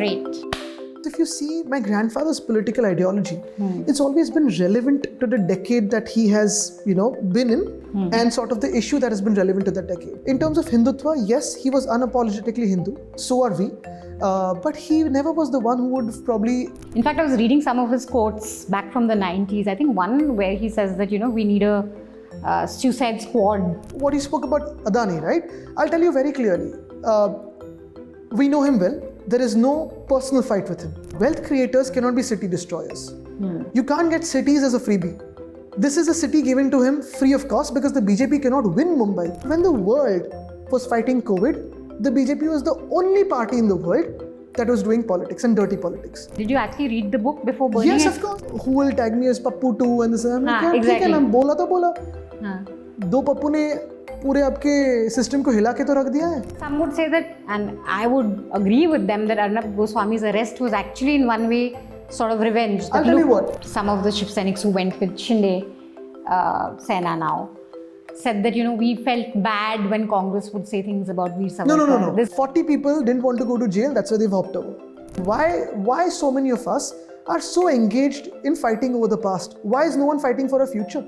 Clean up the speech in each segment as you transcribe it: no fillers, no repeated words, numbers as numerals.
great. If you see my grandfather's political ideology, it's always been relevant to the decade that he has, been in, and sort of the issue that has been relevant to that decade. In terms of Hindutva, yes, he was unapologetically Hindu. So are we. But he never was the one who would probably... In fact, I was reading some of his quotes back from the 90s. I think one where he says that, we need a suicide squad. What he spoke about Adani, right? I'll tell you very clearly. We know him well. There is no personal fight with him. Wealth creators cannot be city destroyers. You can't get cities as a freebie. This is a city given to him free of cost because the BJP cannot win Mumbai. When the world was fighting COVID, the BJP was the only party in the world that was doing politics and dirty politics. Did you actually read the book before burning it? Yes, of course. Who will tag me as Pappu too? And this, I'm like, exactly. I'm bola to bola. दो पप्पू ने पूरे आपके system को हिला के तो रख दिया है. Some would say that, and I would agree with them, that Arnab Goswami's arrest was actually in one way sort of revenge. I'll tell you what. Some of the Shiv Senics who went with Shinde Sena now said that, we felt bad when Congress would say things about Veer Savarkar. No. 40 people didn't want to go to jail, that's why they've hopped over. Why so many of us are so engaged in fighting over the past? Why is no one fighting for a future?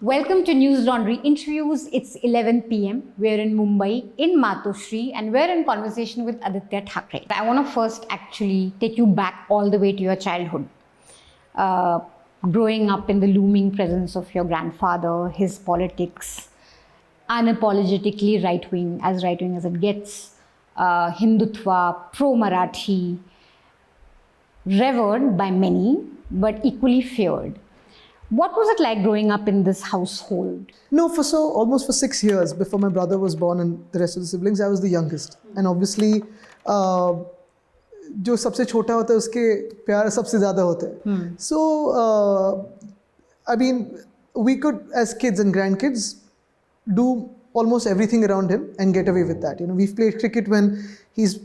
Welcome to Newslaundry Interviews. It's 11 p.m. We're in Mumbai, in Matoshri, and we're in conversation with Aaditya Thackeray. I want to first actually take you back all the way to your childhood. Growing up in the looming presence of your grandfather, his politics, unapologetically right-wing as it gets, Hindutva, pro-Marathi, revered by many, but equally feared. What was it like growing up in this household? No, almost for 6 years before my brother was born and the rest of the siblings, I was the youngest. And obviously, जो सबसे छोटा होता है उसके प्यार सबसे ज़्यादा होता है. So, I mean, we could, as kids and grandkids, do almost everything around him and get away with that. We've played cricket when he's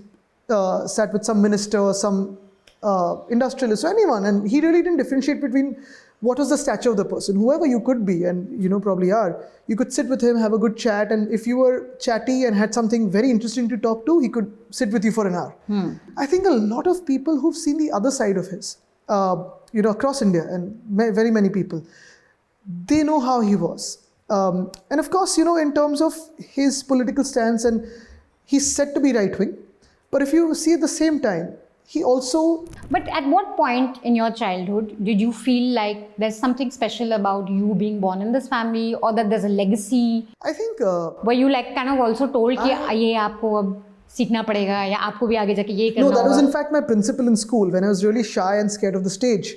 sat with some minister or some industrialist or anyone, and he really didn't differentiate between what was the stature of the person. Whoever you could be, and probably are, you could sit with him, have a good chat, and if you were chatty and had something very interesting to talk to, he could sit with you for an hour. I think a lot of people who've seen the other side of his, across India, and very many people, they know how he was. And of course, in terms of his political stance, and he's said to be right-wing, but if you see at the same time, he also... But at what point in your childhood did you feel like there's something special about you being born in this family, or that there's a legacy? I think... were you kind of also told that ये आपको अब सीखना पड़ेगा या आपको भी आगे जाके ये करना होगा? No, that was in fact my principal in school when I was really shy and scared of the stage.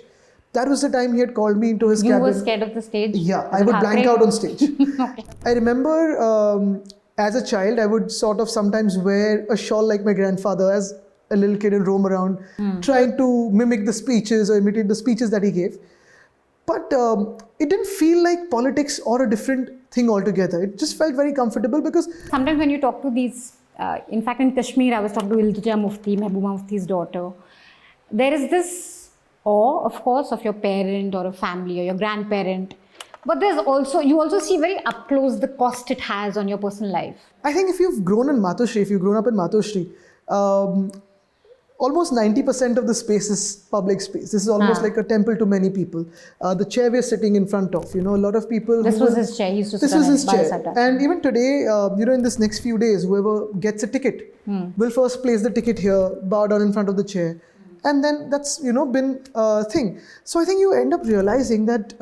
That was the time he had called me into his cabin. You were scared of the stage? Yeah, I would blank out on stage. Okay. I remember as a child, I would sort of sometimes wear a shawl like my grandfather as a little kid and roam around trying to mimic the speeches or imitate the speeches that he gave. But it didn't feel like politics or a different thing altogether. It just felt very comfortable because... Sometimes when you talk to these, in fact in Kashmir, I was talking to Iltuja Mufti, Mehbooba Mufti's daughter. There is this awe, of course, of your parent or a family or your grandparent. But you also see very up close the cost it has on your personal life. I think if you've grown up in Matoshri, almost 90% of the space is public space. This is almost like a temple to many people. The chair we're sitting in front of, a lot of people... This was his chair. He used to This was his chair. And even today, in this next few days, whoever gets a ticket will first place the ticket here, bow down in front of the chair. And then that's, been a thing. So I think you end up realizing that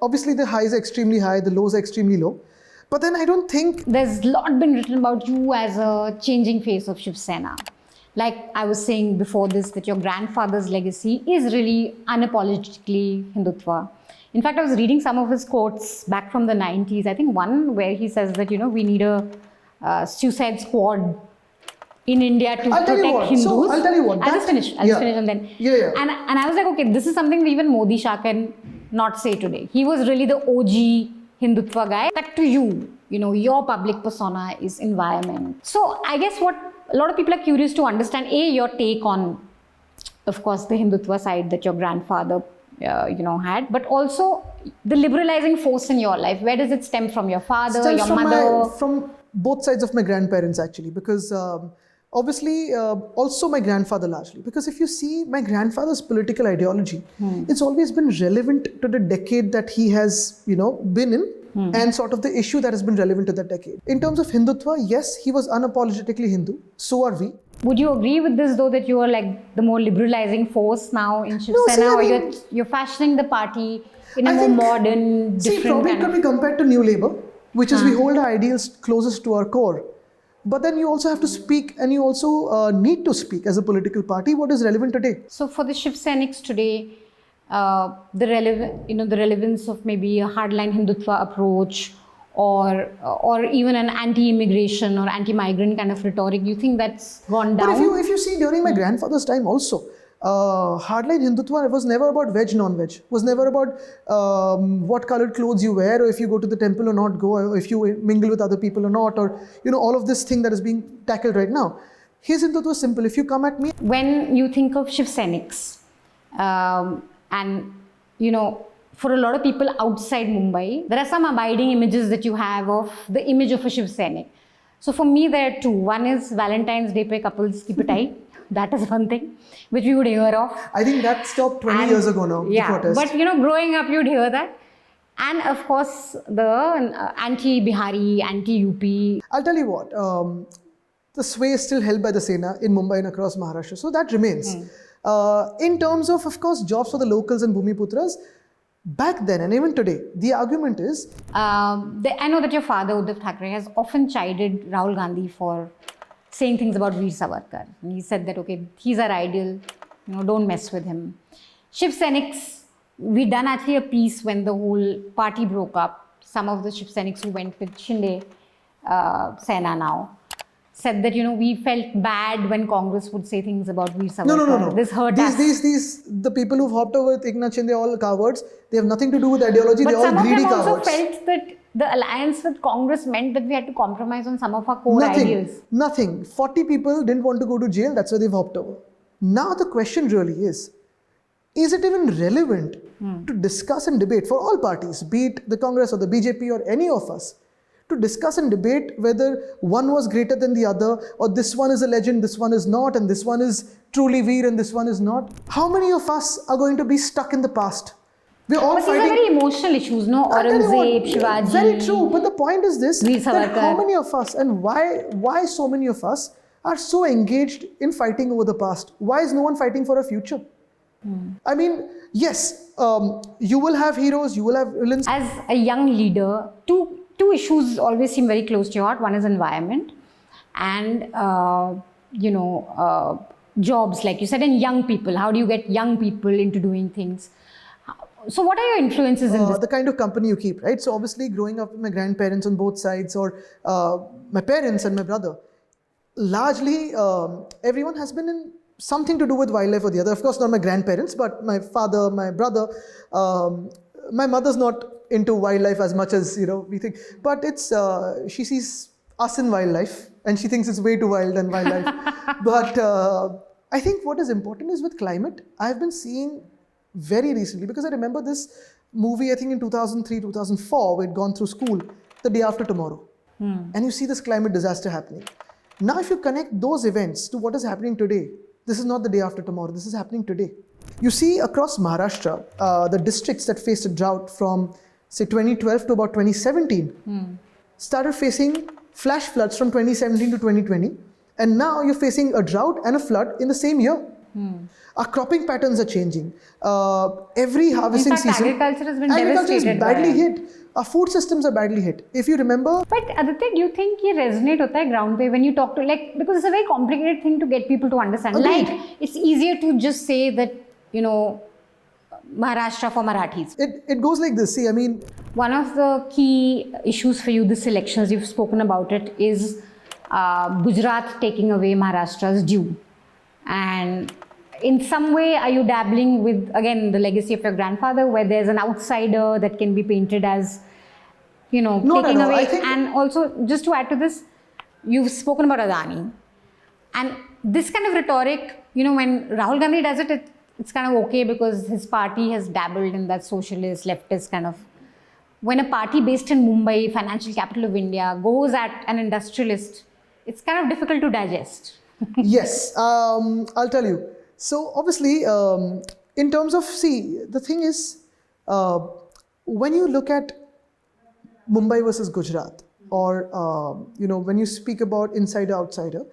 obviously the highs are extremely high, the lows are extremely low. But then I don't think... There's a lot been written about you as a changing face of Shiv Sena. Like I was saying before this, that your grandfather's legacy is really unapologetically Hindutva. In fact, I was reading some of his quotes back from the 90s. I think one where he says that, we need a suicide squad in India to protect Hindus. So I'll tell you what. I'll just finish and then. Yeah. And I was like, okay, this is something even Modi Shah can not say today. He was really the OG Hindutva guy. Back to you, your public persona is environment. So I guess what a lot of people are curious to understand, your take on, of course, the Hindutva side that your grandfather, had, but also the liberalizing force in your life. Where does it stem from? Your father, your mother? From both sides of my grandparents actually, because obviously also my grandfather largely, because if you see my grandfather's political ideology, it's always been relevant to the decade that he has, been in, and sort of the issue that has been relevant to that decade. In terms of Hindutva, yes, he was unapologetically Hindu. So are we. Would you agree with this though, that you are like the more liberalizing force now in Shiv Sena, see, I or mean, you're fashioning the party in a more modern, different probably it kind could be compared to New Labour, which is we hold our ideals closest to our core. But then you also have to speak, and you also need to speak as a political party what is relevant today. So for the Shiv Senics today, the relevance of maybe a hardline Hindutva approach, or even an anti-immigration or anti-migrant kind of rhetoric, you think that's gone down? But if you see during my grandfather's time also, hardline Hindutva was never about veg, non-veg. Was never about what colored clothes you wear, or if you go to the temple or not go, or if you mingle with other people or not, or all of this thing that is being tackled right now. His Hindutva was simple. If you come at me, when you think of Shiv Senics, and for a lot of people outside Mumbai, there are some abiding images that you have of the image of a Shiv Senic. So for me, there are two. One is Valentine's Day pe couples ki pitai. That is one thing which we would hear of. I think that stopped 20 years ago now. Yeah, the protest. but growing up, you'd hear that. And of course, the anti-Bihari, anti-UP. I'll tell you what, the sway is still held by the Sena in Mumbai and across Maharashtra. So that remains. In terms of course, jobs for the locals and Bhumiputras, back then and even today, the argument is... I know that your father, Aaditya Thackeray, has often chided Rahul Gandhi for saying things about Veer Savarkar. And he said that, okay, he's our ideal, don't mess with him. Shiv Senics, we done actually a piece when the whole party broke up. Some of the Shiv Senics who went with Shinde Sena now said that, we felt bad when Congress would say things about Veer Savarkar. No. This hurt us. The people who've hopped over with Eknath Shinde are all cowards. They have nothing to do with ideology. They're all greedy cowards. But some of them also felt that the alliance with Congress meant that we had to compromise on some of our core ideals. Nothing. 40 people didn't want to go to jail. That's why they've hopped over. Now the question really is it even relevant to discuss and debate for all parties, be it the Congress or the BJP or any of us, to discuss and debate whether one was greater than the other, or this one is a legend, this one is not, and this one is truly Veer and this one is not? How many of us are going to be stuck in the past? We're all fighting. These are very emotional issues, no? Aurangzeb, Shivaji. Very true. But the point is this, that how many of us and why so many of us are so engaged in fighting over the past? Why is no one fighting for a future? I mean, yes, you will have heroes, you will have villains. As a young leader, two issues always seem very close to your heart. One is environment and, jobs, like you said, and young people. How do you get young people into doing things? So what are your influences in this? The kind of company you keep, right? So obviously growing up with my grandparents on both sides, or my parents and my brother, largely everyone has been in something to do with wildlife or the other. Of course, not my grandparents, but my father, my brother. My mother's not into wildlife as much as we think, but it's she sees us in wildlife and she thinks it's way too wild and wildlife. But I think what is important is with climate, I've been seeing very recently, because I remember this movie, I think in 2003, 2004, we'd gone through school, The Day After Tomorrow. And you see this climate disaster happening. Now, if you connect those events to what is happening today, this is not the day after tomorrow, this is happening today. You see across Maharashtra, the districts that faced a drought from, say, 2012 to about 2017, started facing flash floods from 2017 to 2020. And now you're facing a drought and a flood in the same year. Our cropping patterns are changing. Every harvesting season, agriculture has been devastated. Is badly hit. Our food systems are badly hit. If you remember. But Aditya, do you think it resonates hota hai ground pe when you talk to, because it's a very complicated thing to get people to understand. Agreed. It's easier to just say that, Maharashtra for Marathis. It goes like this. See, I mean, one of the key issues for you this elections, you've spoken about it, is Gujarat taking away Maharashtra's due. And in some way, are you dabbling with, again, the legacy of your grandfather, where there's an outsider that can be painted as, taking away? And also, just to add to this, you've spoken about Adani. And this kind of rhetoric, when Rahul Gandhi does it, it's kind of okay because his party has dabbled in that socialist, leftist kind of when a party based in Mumbai, financial capital of India, goes at an industrialist, it's kind of difficult to digest. Yes, I'll tell you. So obviously, in terms of, see, the thing is, when you look at Mumbai versus Gujarat, or when you speak about insider outsider,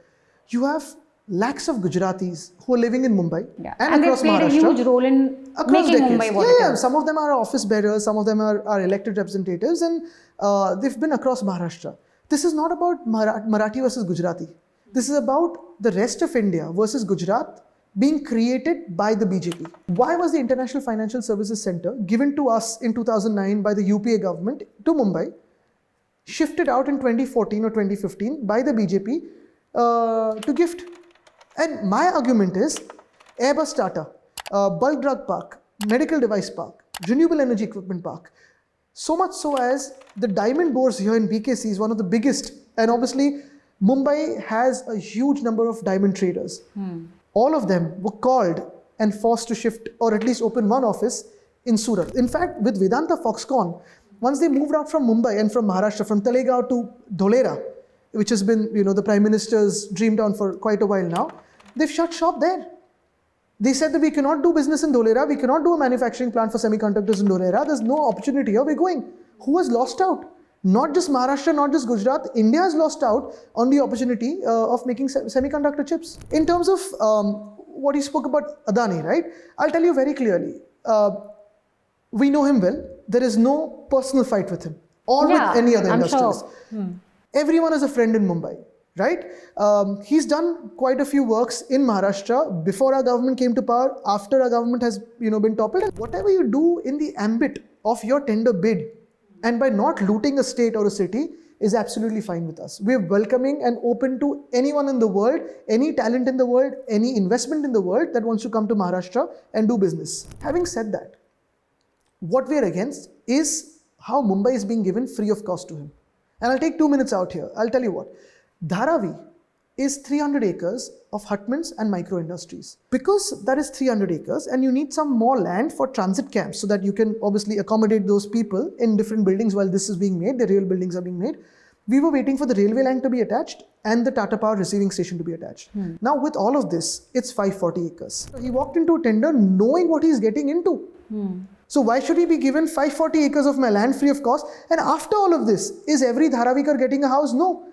you have lakhs of Gujaratis who are living in Mumbai and across they played Maharashtra. a huge role in Across making decades. Mumbai what it is. Some of them are office bearers, some of them are elected representatives, and they've been across Maharashtra. This is not about Marathi versus Gujarati. This is about the rest of India versus Gujarat being created by the BJP. Why was the International Financial Services Center given to us in 2009 by the UPA government to Mumbai, shifted out in 2014 or 2015 by the BJP to gift? And my argument is Airbus Tata, bulk drug park, medical device park, renewable energy equipment park. So much so as the diamond bores here in BKC is one of the biggest. And obviously, Mumbai has a huge number of diamond traders. All of them were called and forced to shift or at least open one office in Surat. In fact, with Vedanta Foxconn, once they moved out from Mumbai and from Maharashtra, from Talegaon to Dholera, which has been, the Prime Minister's dream town for quite a while now, they've shut shop there. They said that we cannot do business in Dholera, we cannot do a manufacturing plant for semiconductors in Dholera, there's no opportunity here, we're going. Who has lost out? Not just Maharashtra, not just Gujarat, India has lost out on the opportunity of making semiconductor chips. In terms of what you spoke about Adani, right? I'll tell you very clearly, we know him well, there is no personal fight with him or with any other industrialist. Sure. Everyone is a friend in Mumbai, right? He's done quite a few works in Maharashtra before our government came to power, after our government has been toppled. And whatever you do in the ambit of your tender bid, and by not looting a state or a city, is absolutely fine with us. We're welcoming and open to anyone in the world, any talent in the world, any investment in the world that wants to come to Maharashtra and do business. Having said that, what we're against is how Mumbai is being given free of cost to him. And I'll take 2 minutes out here. I'll tell you what. Dharavi is 300 acres of hutments and micro industries. Because that is 300 acres and you need some more land for transit camps so that you can obviously accommodate those people in different buildings while this is being made, the real buildings are being made. We were waiting for the railway line to be attached and the Tata Power receiving station to be attached. Now with all of this, it's 540 acres. He walked into a tender knowing what he's getting into. So why should he be given 540 acres of my land free of cost? And after all of this, is every Dharavikar getting a house? No.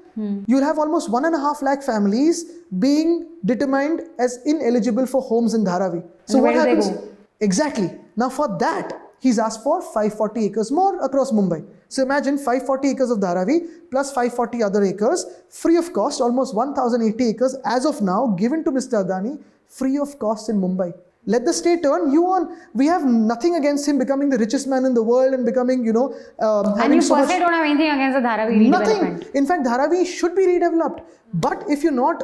You'll have almost 1.5 lakh families being determined as ineligible for homes in Dharavi. So and what where happens? Do they go? Exactly. Now for that, he's asked for 540 acres more across Mumbai. So imagine 540 acres of Dharavi plus 540 other acres, free of cost, almost 1,080 acres as of now, given to Mr. Adani, free of cost in Mumbai. Let the state turn you on. We have nothing against him becoming the richest man in the world and becoming, and you personally don't have anything against the Dharavi redevelopment? Nothing. In fact, Dharavi should be redeveloped. But if you're not,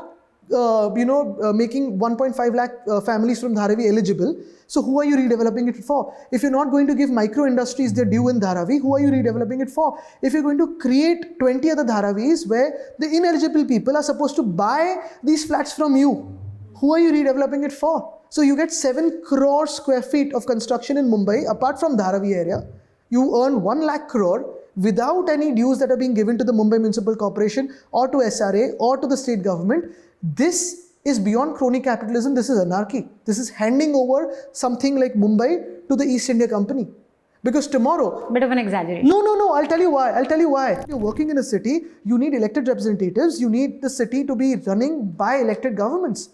making 1.5 lakh families from Dharavi eligible, so who are you redeveloping it for? If you're not going to give micro industries their due in Dharavi, who are you redeveloping it for? If you're going to create 20 other Dharavis where the ineligible people are supposed to buy these flats from you, who are you redeveloping it for? So you get 7 crore square feet of construction in Mumbai, apart from Dharavi area. You earn 1 lakh crore without any dues that are being given to the Mumbai Municipal Corporation or to SRA or to the state government. This is beyond crony capitalism. This is anarchy. This is handing over something like Mumbai to the East India Company. Because tomorrow... Bit of an exaggeration. No. I'll tell you why. You're working in a city, you need elected representatives, you need the city to be running by elected governments.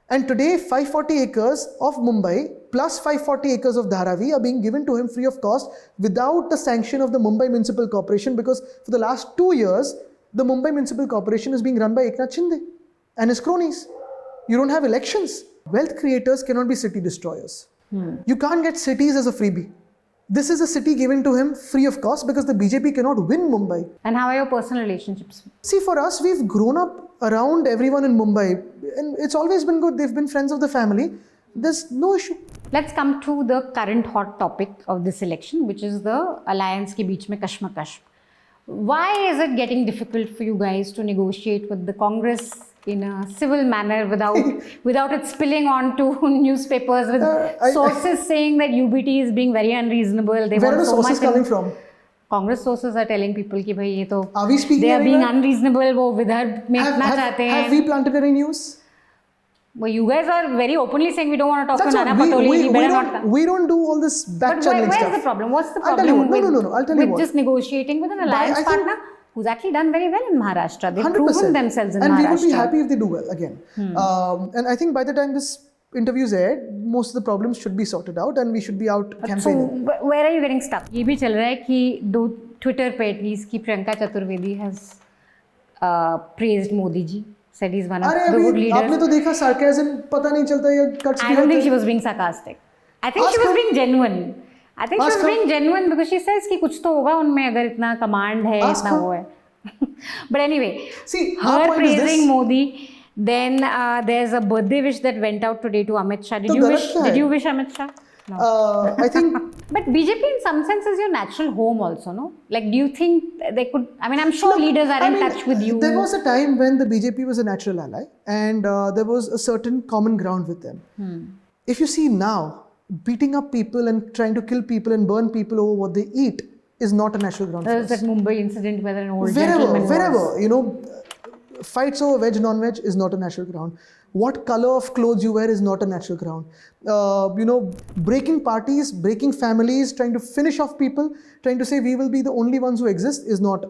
And today, 540 acres of Mumbai plus 540 acres of Dharavi are being given to him free of cost without the sanction of the Mumbai Municipal Corporation, because for the last 2 years, the Mumbai Municipal Corporation is being run by Eknath Shinde and his cronies. You don't have elections. Wealth creators cannot be city destroyers. You can't get cities as a freebie. This is a city given to him free of cost because the BJP cannot win Mumbai. And how are your personal relationships? See, for us, we've grown up around everyone in Mumbai and it's always been good. They've been friends of the family. There's no issue. Let's come to the current hot topic of this election, which is the alliance ke beech mein kashmakash. Why is it getting difficult for you guys to negotiate with the Congress in a civil manner without it spilling onto newspapers with sources saying that UBT is being very unreasonable? Where are the sources coming from? Congress sources are telling people कि भाई ये तो Are we speaking they are being anywhere? unreasonable, वो विदर्भ में इतना चाहते हैं. Have we planted any news? Well, you guys are very openly saying we don't want to talk That's to Nana what Patoli. we don't do all this back But channeling where's stuff. the problem? What's the I'll tell you problem what. No. I'll tell you with what. just negotiating with an alliance I think- partner who's actually done very well in Maharashtra? They've 100%. proven themselves in and Maharashtra. we would be happy if they do well again. And I think by the time this interview is aired, most of the problems should be sorted out and we should be out So campaigning. where are you getting stuck? ये भी चल रहा है कि दो Twitter पे at least कि Priyanka Chaturvedi has praised Modi ji. Said he's one of अरे the good अभी leaders. आपने तो देखा sarcasm पता नहीं चलता ये cuts I क्यों don't think होते she हैं? was being sarcastic. I think she Ask was her. being genuine. I think she Ask was her. being genuine because she says कि कुछ तो होगा उनमें अगर इतना command है Ask इतना her. वो है. But anyway, See, her her point is praising this. Modi. Then there's a birthday wish that went out today to Amit Shah. तो गलत क्या है? Did you wish Amit Shah? No. I think But BJP in some sense is your natural home also, no? Like, do you think they could? I mean, I'm sure leaders are in touch with you. There was a time when the BJP was a natural ally and there was a certain common ground with them. If you see now, beating up people and trying to kill people and burn people over what they eat is not a natural ground There for was us. that Mumbai incident where an old gentleman Wherever, you know, fights over veg, non-veg is not a natural ground. What color of clothes you wear is not a natural ground. You know, breaking parties, breaking families, trying to finish off people, trying to say we will be the only ones who exist is not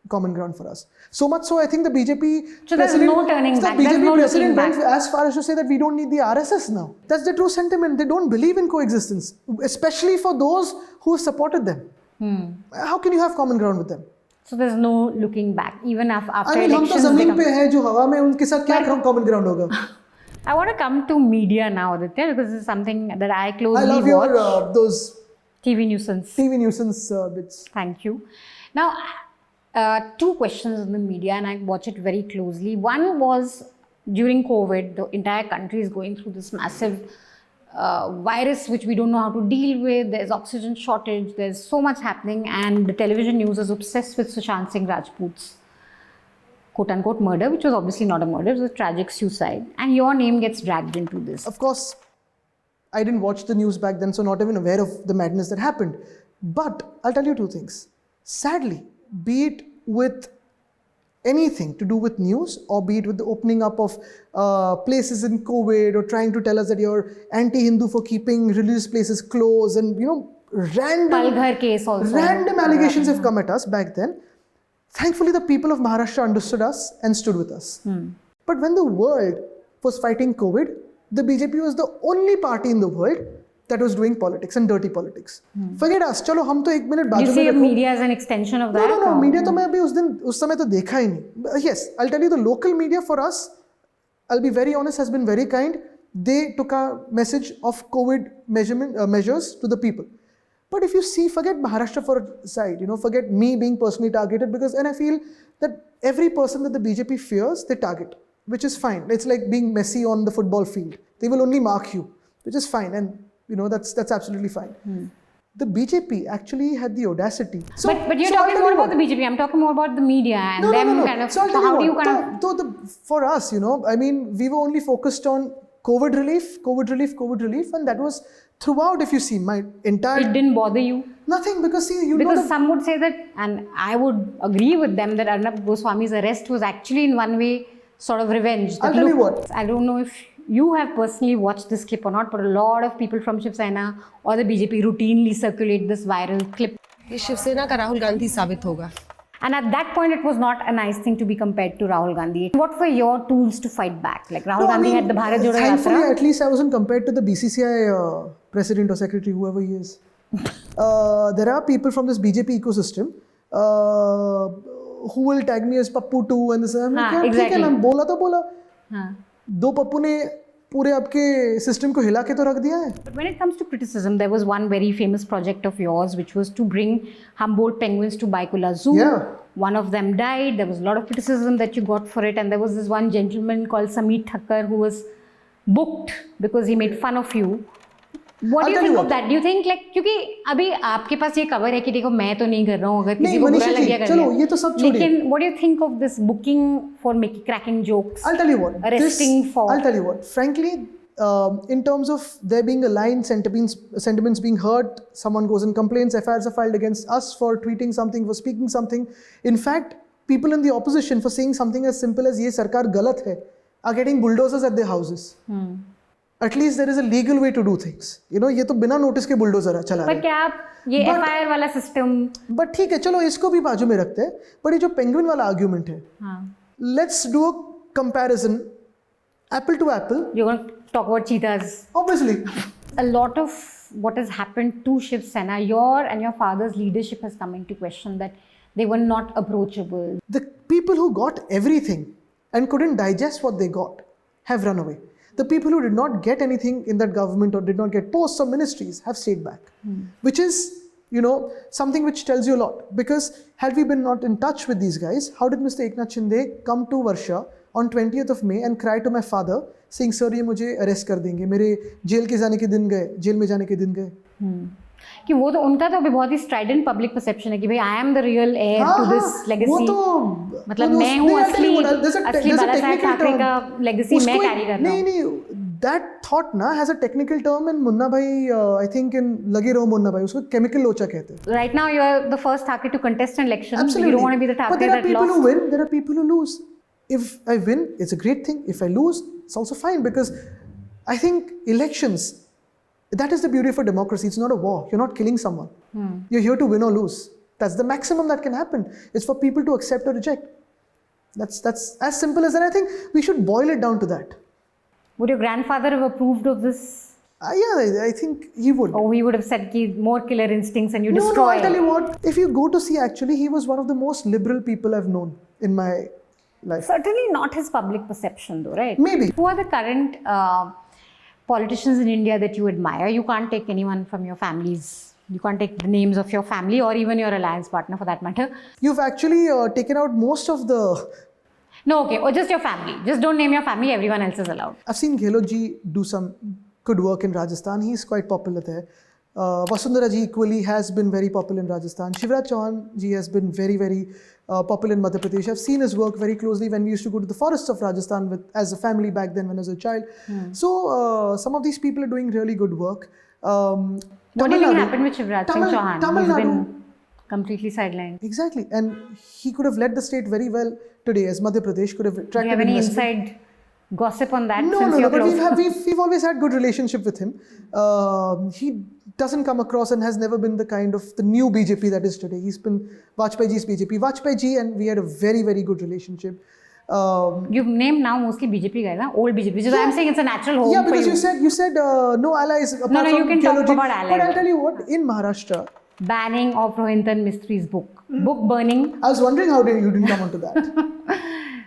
common ground for us. So much so, I think the BJP So there's no turning back. The There's BJP no president looking went back. as far as to say that we don't need the RSS now. That's the true sentiment. They don't believe in coexistence, especially for those who have supported them. How can you have common ground with them? So there's no looking back, even after I mean, हम तो elections. जमीन पे हैं जो हवा में उनके साथ क्या common ground होगा? I want to come to media now, Aditya, because this is something that I closely I love watch. your those TV nuisance. TV nuisance bits. Thank you. Now, two questions on the media, and I watch it very closely. One was during COVID, the entire country is going through this massive virus which we don't know how to deal with. There's oxygen shortage. There's so much happening, and the television news is obsessed with Sushant Singh Rajput's quote-unquote murder, which was obviously not a murder. It was a tragic suicide, and your name gets dragged into this. Of course, I didn't watch the news back then, so not even aware of the madness that happened. But I'll tell you two things. Sadly, be it with anything to do with news or be it with the opening up of places in COVID or trying to tell us that you're anti-Hindu for keeping religious places closed and, you know, Palghar case also. random allegations have come at us back then. Thankfully, the people of Maharashtra understood us and stood with us. But when the world was fighting COVID, the BJP was the only party in the world that was doing politics and dirty politics. Forget us. चलो हम तो एक minute You बाजू में see रखो. media as an extension of that? No. Media तो मैं अभी उस समय तो देखा ही नहीं. Yes, I'll tell you the local media for us, I'll be very honest, has been very kind. They took a message of COVID measures to the people. But if you see, forget Maharashtra for a side, you know, forget me being personally targeted and I feel that every person that the BJP fears, they target, which is fine. It's like being Messi on the football field. They will only mark you, which is fine. And, you know, that's absolutely fine. The BJP actually had the audacity. So, but you're talking more about the BJP. I'm talking more about the media and no. kind of. So I'll tell how do you you what, kind of? for us, you know, I mean, we were only focused on COVID relief, and that was throughout. If you see my entire, It didn't bother you? nothing, because see, you know, Because some would say that, and I would agree with them, that Arnab Goswami's arrest was actually in one way sort of revenge. I'll tell you what. I don't know if you have personally watched this clip or not, but a lot of people from Shiv Sena or the BJP routinely circulate this viral clip. ये शिवसेना का राहुल गांधी साबित होगा. And at that point, it was not a nice thing to be compared to Rahul Gandhi. What were your tools to fight back? Like Rahul Gandhi had the Bharat Jodo thankfully, Yatra. at least I wasn't compared to the BCCI president or secretary, whoever he is. There are people from this BJP ecosystem who will tag me as Pappu too and this. Exactly. I'm बोला तो बोला. दो पप्पू ने पूरे आपके system को हिला के तो रख दिया है. But when it comes to criticism, there was one very famous project of yours, which was to bring Humboldt penguins to Baikula Zoo. Yeah. One of them died. There was a lot of criticism that you got for it. And there was this one gentleman called Sameer Thakkar who was booked because he made fun of you. What do you think of that? Do you think like, क्योंकि अभी आपके पास ये cover है कि देखो मैं तो नहीं कर रहा हूँ, अगर किसी को बुरा लग गया कर चलो ये तो सब छोड़िए. लेकिन what do you think of this booking for cracking jokes? I'll tell you what. Arresting for. I'll tell you what. Frankly, in terms of there being a line, sentiments being hurt, someone goes and complains, FIRs are filed against us for tweeting something, for speaking something. In fact, people in the opposition for saying something as simple as "Ye sarkar galat hai" are getting bulldozers at their houses. At least there is a legal way to do things. You know, ये तो बिना notice के bulldozer चला रहे हैं. पर क्या आप ये FIR वाला सिस्टम? बट ठीक है, चलो इसको भी बाजू में रखते हैं. पर ये जो पेंगुइन वाला आर्ग्यूमेंट है, let's do a comparison, apple to apple. You're going to talk about cheetahs. Obviously. A lot of what has happened to Shiv Sena, your and your father's leadership has come into question, that they were not approachable. The people who got everything and couldn't digest what they got have run away. The people who did not get anything in that government or did not get posts or ministries have stayed back. Which is, you know, something which tells you a lot. Because had we been not in touch with these guys, how did Mr. Eknath Shinde come to Varsha on 20th of May and cry to my father saying, "Sir, ये मुझे arrest कर देंगे, मेरे jail के जाने के दिन गए, जेल में जाने के दिन गए." कि वो तो उनका तो अभी बहुत ही स्ट्राइडेंट पब्लिक परसेप्शन है कि भाई I am the real heir to this legacy. वो तो मतलब मैं हूँ असली बालासाहेब ठाकरे का लेगेसी मैं कैरी कर रहा हूँ. नहीं, that thought ना has a technical term in Munna भाई, I think in लगे रहो मुन्ना भाई, उसको chemical लोचा कहते हैं. Right now you are the first Thackeray to contest an election. Absolutely. You don't want to be the Thackeray that lost. But there are people who win, there are people who lose. If I win, it's a great thing. If I lose, it's also fine, because I think elections, that is the beauty of a democracy. It's not a war. You're not killing someone. You're here to win or lose. That's the maximum that can happen. It's for people to accept or reject. That's as simple as that. I think we should boil it down to that. Would your grandfather have approved of this? Yeah, I think he would. Or he would have said ki more killer instincts and you No, destroy. I'll tell you what. If you go to see, actually, he was one of the most liberal people I've known in my life. Certainly not his public perception though, right? Maybe. Who are the current politicians in India that you admire? You can't take anyone from your families. You can't take the names of your family or even your alliance partner for that matter. You've actually taken out most of the... No, okay, or just your family. Just don't name your family, everyone else is allowed. I've seen Gehlot ji do some good work in Rajasthan. He's quite popular there. Vasundhara ji equally has been very popular in Rajasthan. Shivraj Chauhan ji has been very, very popular in Madhya Pradesh. I've seen his work very closely when we used to go to the forests of Rajasthan as a family back then when I was a child. So some of these people are doing really good work. What do you think happened with Shivraj Singh Chauhan? Tamil He's Nadu. been completely sidelined. Exactly. And he could have led the state very well today, as Madhya Pradesh could have attracted Do you have any investment. inside gossip on that? No, since you're but close? we've always had good relationship with him. He doesn't come across and has never been the kind of the new BJP that is today. He's been Vajpayee ji's BJP. Vajpayee ji and we had a very, very good relationship. You've named now mostly BJP guys, huh? Old BJP, which is why I'm saying it's a natural home Yeah, for because you said no allies apart No, from you can talk Gehlot ji. about allies. But I'll tell you what, in Maharashtra, banning of Rohinton Mistry's book. Book burning. I was wondering how you didn't come onto that.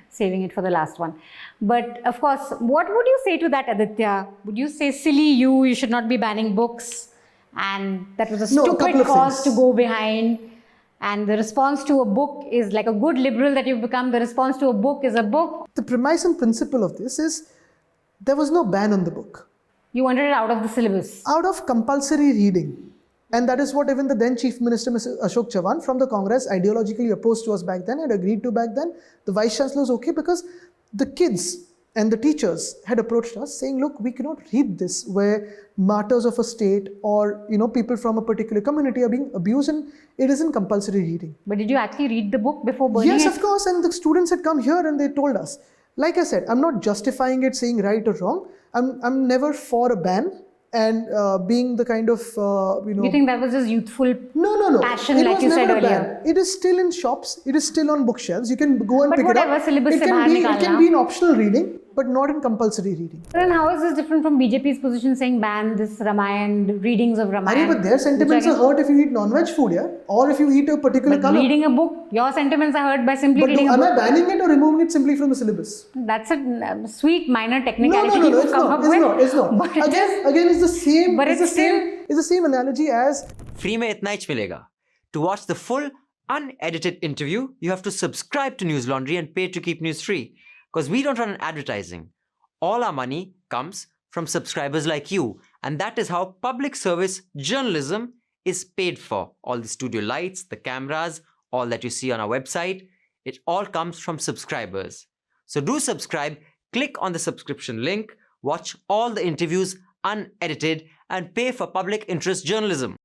Saving it for the last one. But of course, what would you say to that, Aditya? Would you say, silly you should not be banning books? And that was a No, a stupid couple of cause things. to go behind. And the response to a book is like a good liberal that you've become. The response to a book is a book. The premise and principle of this is there was no ban on the book. You wanted it out of the syllabus. Out of compulsory reading. And that is what even the then Chief Minister, Mr. Ashok Chavan, from the Congress, ideologically opposed to us back then, had agreed to back then. The Vice Chancellor was okay because the kids and the teachers had approached us saying, look, we cannot read this where martyrs of a state or, you know, people from a particular community are being abused, and it isn't compulsory reading. But did you actually read the book before burning Yes, it? of course. And the students had come here and they told us. Like I said, I'm not justifying it, saying right or wrong. I'm never for a ban. And being the kind of, You think that was just youthful passion, It like was you said never a earlier? ban. It is still in shops. It is still on bookshelves. You can go and But pick it up. whatever, syllabus se bahar It nikalna. can be an optional reading, but not in compulsory reading. Then how is this different from BJP's position saying ban this Ramayan, readings of Ramayan? But their sentiments are hurt if you eat non-veg food, yeah? Or if you eat a particular But color. reading a book, your sentiments are hurt by simply But reading a am book. I banning it or removing it simply from the syllabus? That's a sweet minor No, technicality it's you've come not. up It's with. not. It's not. But it is. Again, it's the same. But it's the same analogy as. Free में इतना ही मिलेगा. To watch the full unedited interview, you have to subscribe to Newslaundry and pay to keep news free. Because we don't run advertising. All our money comes from subscribers like you. And that is how public service journalism is paid for. All the studio lights, the cameras, all that you see on our website, it all comes from subscribers. So do subscribe, click on the subscription link, watch all the interviews unedited, and pay for public interest journalism.